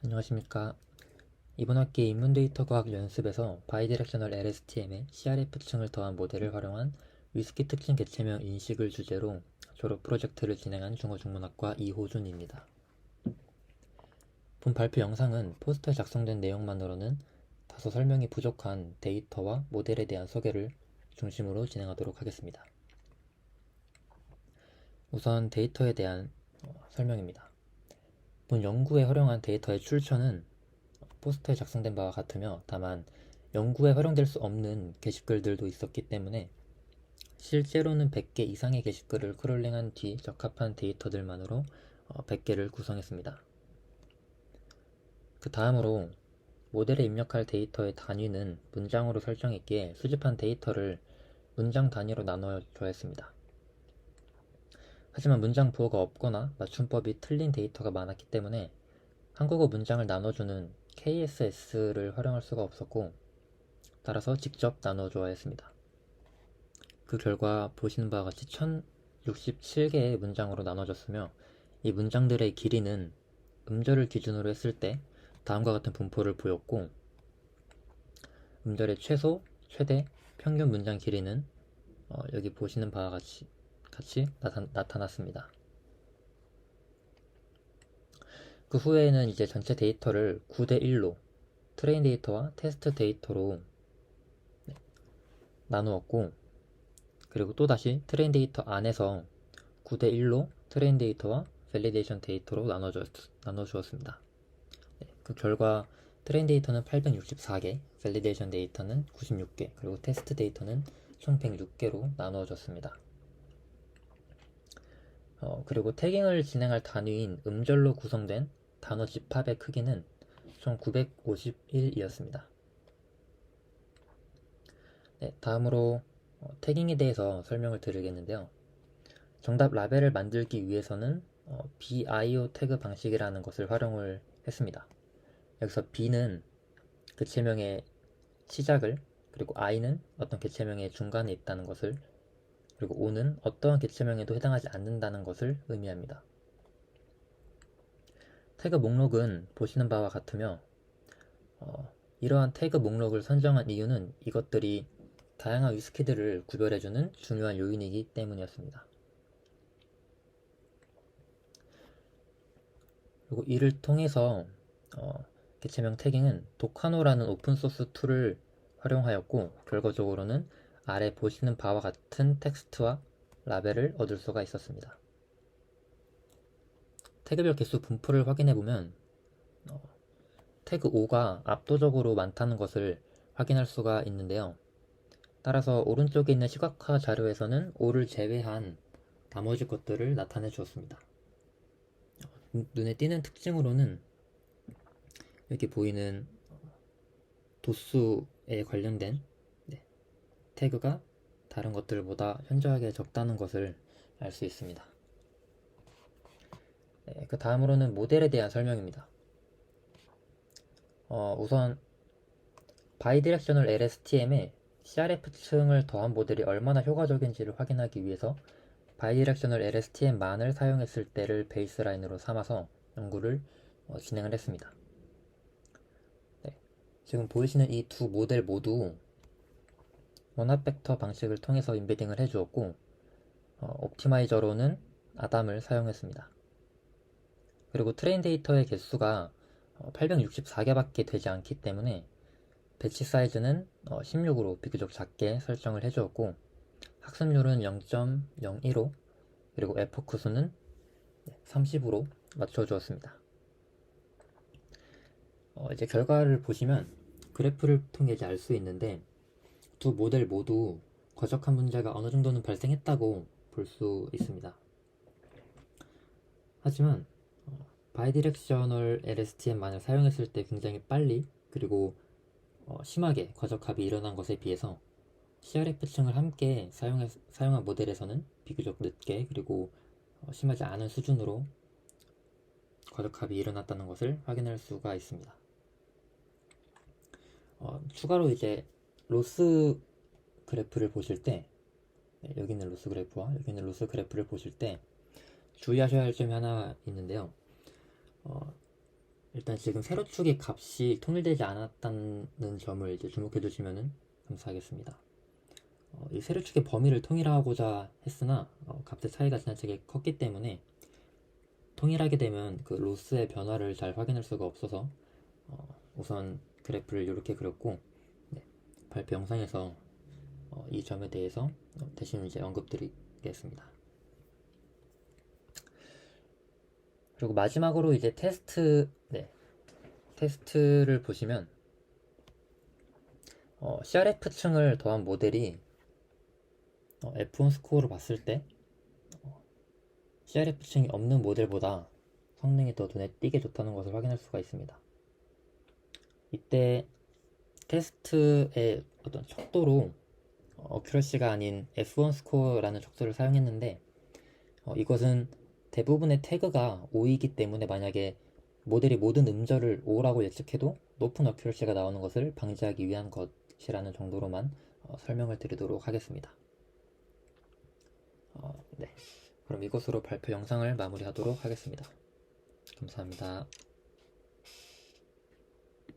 안녕하십니까. 이번 학기 인문 데이터 과학 연습에서 바이디렉셔널 LSTM에 CRF층을 더한 모델을 활용한 위스키 특징 개체명 인식을 주제로 졸업 프로젝트를 진행한 중어중문학과 이호준입니다. 본 발표 영상은 포스터에 작성된 내용만으로는 다소 설명이 부족한 데이터와 모델에 대한 소개를 중심으로 진행하도록 하겠습니다. 우선 데이터에 대한 설명입니다. 본 연구에 활용한 데이터의 출처는 포스터에 작성된 바와 같으며, 다만 연구에 활용될 수 없는 게시글들도 있었기 때문에 실제로는 100개 이상의 게시글을 크롤링한 뒤 적합한 데이터들만으로 100개를 구성했습니다. 그 다음으로 모델에 입력할 데이터의 단위는 문장으로 설정했기에 수집한 데이터를 문장 단위로 나눠줘야 했습니다. 하지만 문장 부호가 없거나 맞춤법이 틀린 데이터가 많았기 때문에 한국어 문장을 나눠주는 KSS를 활용할 수가 없었고, 따라서 직접 나눠줘야 했습니다. 그 결과 보시는 바와 같이 1067개의 문장으로 나눠졌으며, 이 문장들의 길이는 음절을 기준으로 했을 때 다음과 같은 분포를 보였고, 음절의 최소, 최대, 평균 문장 길이는 여기 보시는 바와 같이 나타났습니다. 그 후에는 이제 전체 데이터를 9대1로 트레인 데이터와 테스트 데이터로 나누었고, 그리고 또다시 트레인 데이터 안에서 9대1로 트레인 데이터와 밸리데이션 데이터로 나눠주었습니다. 그 결과 트레인 데이터는 864개, 밸리데이션 데이터는 96개, 그리고 테스트 데이터는 총 106개로 나누어졌습니다. 그리고 태깅을 진행할 단위인 음절로 구성된 단어 집합의 크기는 총 951이었습니다. 다음으로 태깅에 대해서 설명을 드리겠는데요. 정답 라벨을 만들기 위해서는 BIO 태그 방식이라는 것을 활용을 했습니다. 여기서 B는 개체명의 시작을, 그리고 I는 어떤 개체명의 중간에 있다는 것을, 그리고 O는 어떠한 개체명에도 해당하지 않는다는 것을 의미합니다. 태그 목록은 보시는 바와 같으며, 이러한 태그 목록을 선정한 이유는 이것들이 다양한 위스키들을 구별해주는 중요한 요인이기 때문이었습니다. 그리고 이를 통해서 개체명 태깅은 도카노라는 오픈소스 툴을 활용하였고, 결과적으로는 아래 보시는 바와 같은 텍스트와 라벨을 얻을 수가 있었습니다. 태그별 개수 분포를 확인해보면 태그 5가 압도적으로 많다는 것을 확인할 수가 있는데요. 따라서 오른쪽에 있는 시각화 자료에서는 5를 제외한 나머지 것들을 나타내 주었습니다. 눈에 띄는 특징으로는 여기 보이는 도수에 관련된 태그가 다른 것들보다 현저하게 적다는 것을 알 수 있습니다. 그 다음으로는 모델에 대한 설명입니다. 우선 바이디렉셔널 LSTM에 CRF층을 더한 모델이 얼마나 효과적인지를 확인하기 위해서 바이디렉셔널 LSTM만을 사용했을 때를 베이스라인으로 삼아서 연구를 진행을 했습니다. 지금 보이시는 이 두 모델 모두 원합 벡터 방식을 통해서 인베딩을 해주었고, 옵티마이저로는 아담을 사용했습니다. 그리고 트레인 데이터의 개수가 864개밖에 되지 않기 때문에 배치 사이즈는 16으로 비교적 작게 설정을 해주었고, 학습률은 0.015, 그리고 에포크 수는 30으로 맞춰주었습니다. 이제 결과를 보시면 그래프를 통해 이제 알 수 있는데, 두 모델 모두 과적한 문제가 어느 정도는 발생했다고 볼 수 있습니다. 하지만 바이디렉셔널 LSTM만을 사용했을 때 굉장히 빨리, 그리고 심하게 과적합이 일어난 것에 비해서 CRF층을 함께 사용한 모델에서는 비교적 늦게, 그리고 심하지 않은 수준으로 과적합이 일어났다는 것을 확인할 수가 있습니다. 추가로 이제 로스 그래프를 보실 때, 여기 있는 로스 그래프와 여기 있는 로스 그래프를 보실 때 주의하셔야 할 점이 하나 있는데요. 일단 지금 세로축의 값이 통일되지 않았다는 점을 이제 주목해 주시면 감사하겠습니다. 이 세로축의 범위를 통일하고자 했으나 값의 차이가 지나치게 컸기 때문에 통일하게 되면 그 로스의 변화를 잘 확인할 수가 없어서 우선 그래프를 이렇게 그렸고, 네, 발표 영상에서 이 점에 대해서 대신 이제 언급드리겠습니다. 그리고 마지막으로 이제 테스트를 보시면 CRF층을 더한 모델이 F1 스코어로 봤을 때 CRF층이 없는 모델보다 성능이 더 눈에 띄게 좋다는 것을 확인할 수가 있습니다. 이때 테스트의 어떤 척도로 어큐러시가 아닌 F1 스코어라는 척도를 사용했는데, 이것은 대부분의 태그가 O이기 때문에 만약에 모델이 모든 음절을 O라고 예측해도 높은 어큐러시가 나오는 것을 방지하기 위한 것이라는 정도로만 설명을 드리도록 하겠습니다. 네. 그럼 이것으로 발표 영상을 마무리하도록 하겠습니다. 감사합니다.